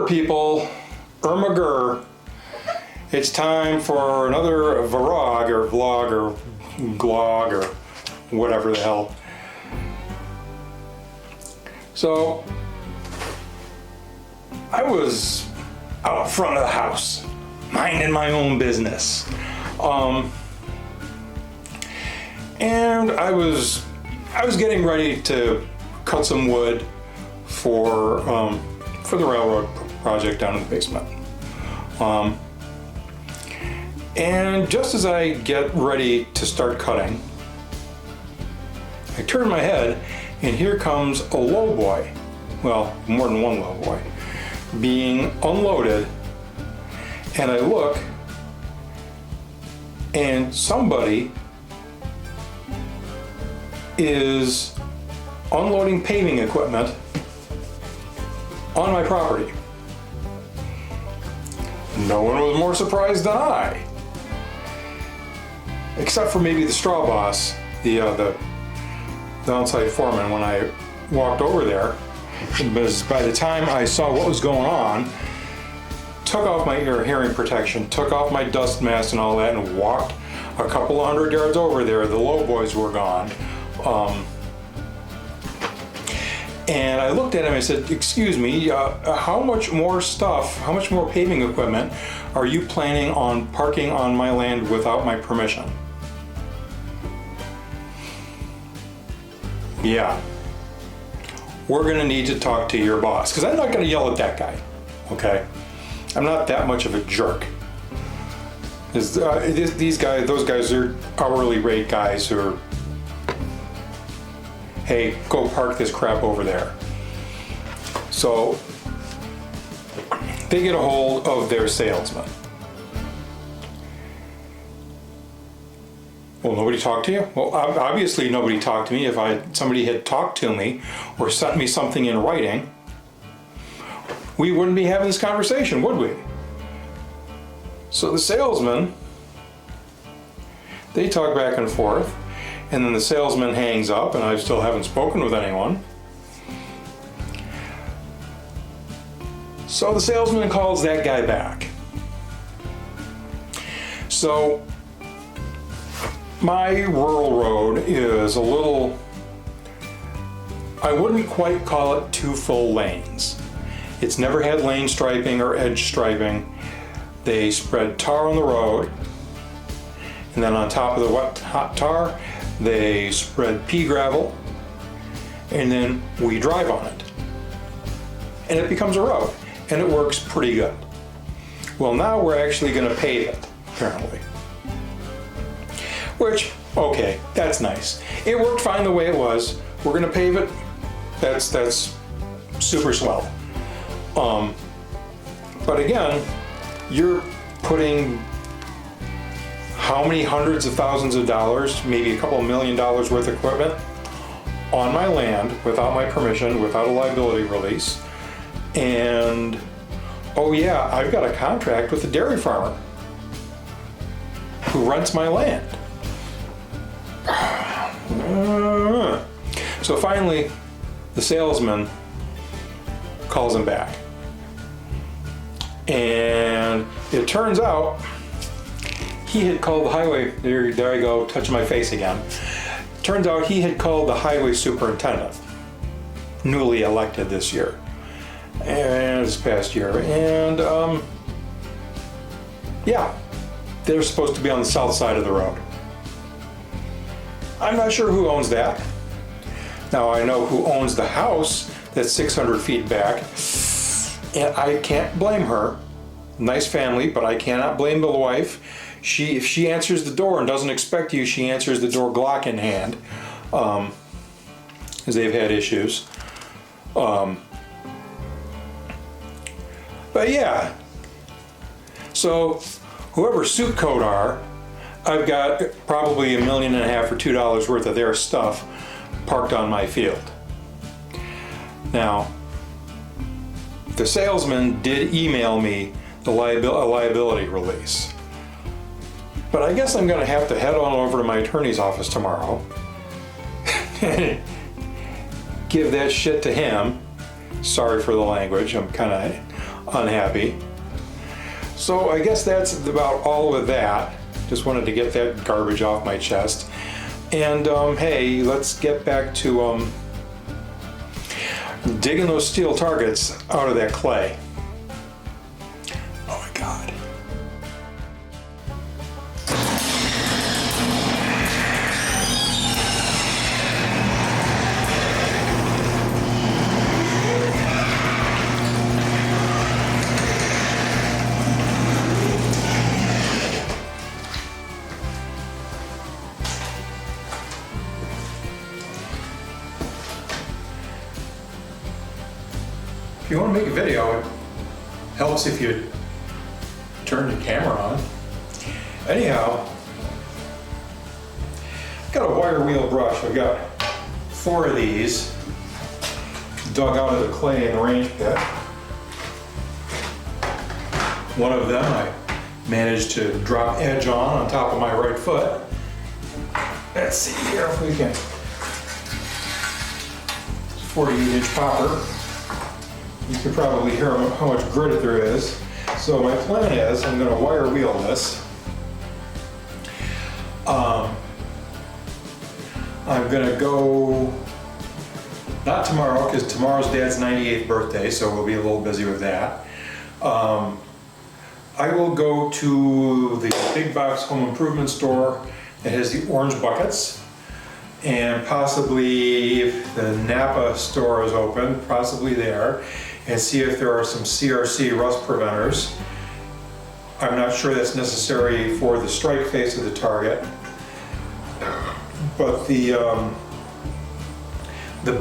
people, Ermager. It's time for another vlog or glog or whatever the hell. So I was out front of the house, minding my own business, and I was getting ready to cut some wood for the railroad project down in the basement. And just as I get ready to start cutting, I turn my head and here comes a lowboy, well, more than one lowboy, being unloaded, and I look and somebody is unloading paving equipment on my property. No one was more surprised than I. Except for maybe the straw boss, the on-site foreman. When I walked over there, because by the time I saw what was going on, took off my hearing protection, took off my dust mask and all that, and walked a couple of 100 yards over there. The low boys were gone. And I looked at him and I said, excuse me, how much more paving equipment are you planning on parking on my land without my permission? Yeah, we're gonna need to talk to your boss, because I'm not gonna yell at that guy, okay? I'm not that much of a jerk. Those guys are hourly rate guys who are, hey, go park this crap over there. So they get a hold of their salesman. Well, nobody talked to you? Well, obviously nobody talked to me. If somebody had talked to me or sent me something in writing, we wouldn't be having this conversation, would we? So the salesman, they talk back and forth, and then the salesman hangs up, and I still haven't spoken with anyone. So the salesman calls that guy back. So my rural road is a little, I wouldn't quite call it 2 full lanes. It's never had lane striping or edge striping. They spread tar on the road, and then on top of the wet hot tar, they spread pea gravel, and then we drive on it. And it becomes a road, and it works pretty good. Well, now we're actually gonna pave it, apparently. Which, okay, that's nice. It worked fine the way it was. We're gonna pave it. That's super swell. But again, you're putting how many hundreds of thousands of dollars, maybe a couple $1 million worth of equipment on my land without my permission, without a liability release. And, oh yeah, I've got a contract with a dairy farmer who rents my land. So finally, the salesman calls him back. And it turns out he had called the highway, there I go, touching my face again. Turns out he had called the highway superintendent, newly elected this year, and this past year. And yeah, they're supposed to be on the south side of the road. I'm not sure who owns that. Now I know who owns the house that's 600 feet back, and I can't blame her. Nice family, but I cannot blame the wife. If she answers the door and doesn't expect you, she answers the door Glock in hand, because they've had issues. But yeah, so whoever Suit Code are, I've got probably $1.5 million or $2 worth of their stuff parked on my field. Now, the salesman did email me a liability release. But I guess I'm going to have to head on over to my attorney's office tomorrow, give that shit to him. Sorry for the language, I'm kind of, unhappy. So I guess that's about all with that. Just wanted to get that garbage off my chest. And hey, let's get back to digging those steel targets out of that clay. Oh my God. If you want to make a video, it helps if you turn the camera on. Anyhow, I've got a wire wheel brush. I've got 4 of these dug out of the clay in the range pit. One of them I managed to drop edge on top of my right foot. Let's see here if we can. 48-inch popper. You can probably hear how much grit there is. So my plan is I'm going to wire wheel this. I'm going to go, not tomorrow, because tomorrow's Dad's 98th birthday, so we'll be a little busy with that. I will go to the big box home improvement store that has the orange buckets, and possibly if the Napa store is open, possibly there, and see if there are some CRC rust preventers. I'm not sure that's necessary for the strike face of the target, but the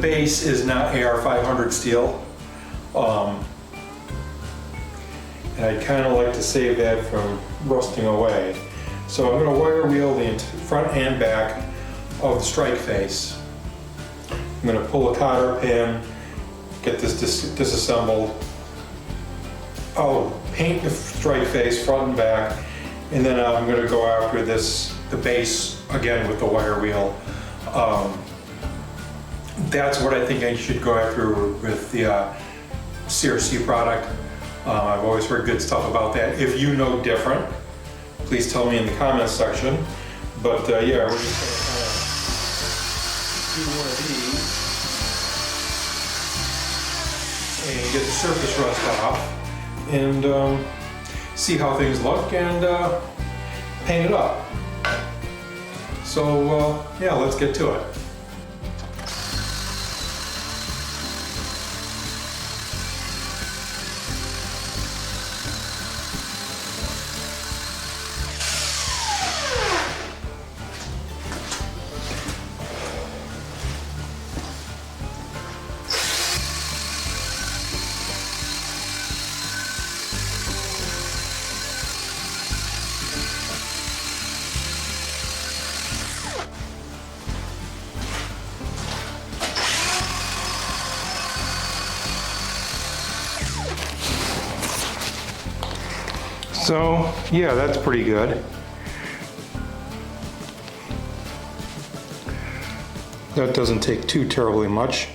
base is not AR500 steel, and I'd kind of like to save that from rusting away. So I'm going to wire wheel the front and back of the strike face. I'm going to pull a cotter pin, get this disassembled. I'll paint the strike face front and back, and then I'm going to go after the base again with the wire wheel. That's what I think I should go after with the CRC product. I've always heard good stuff about that. If you know different, please tell me in the comments section. But yeah, we're just going to do one of these and get the surface rust off and see how things look and paint it up. So yeah, let's get to it. So yeah, that's pretty good. That doesn't take too terribly much.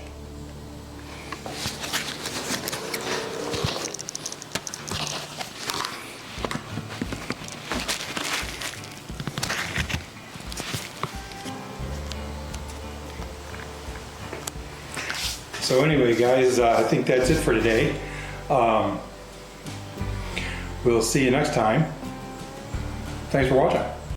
So anyway, guys, I think that's it for today. We'll see you next time. Thanks for watching.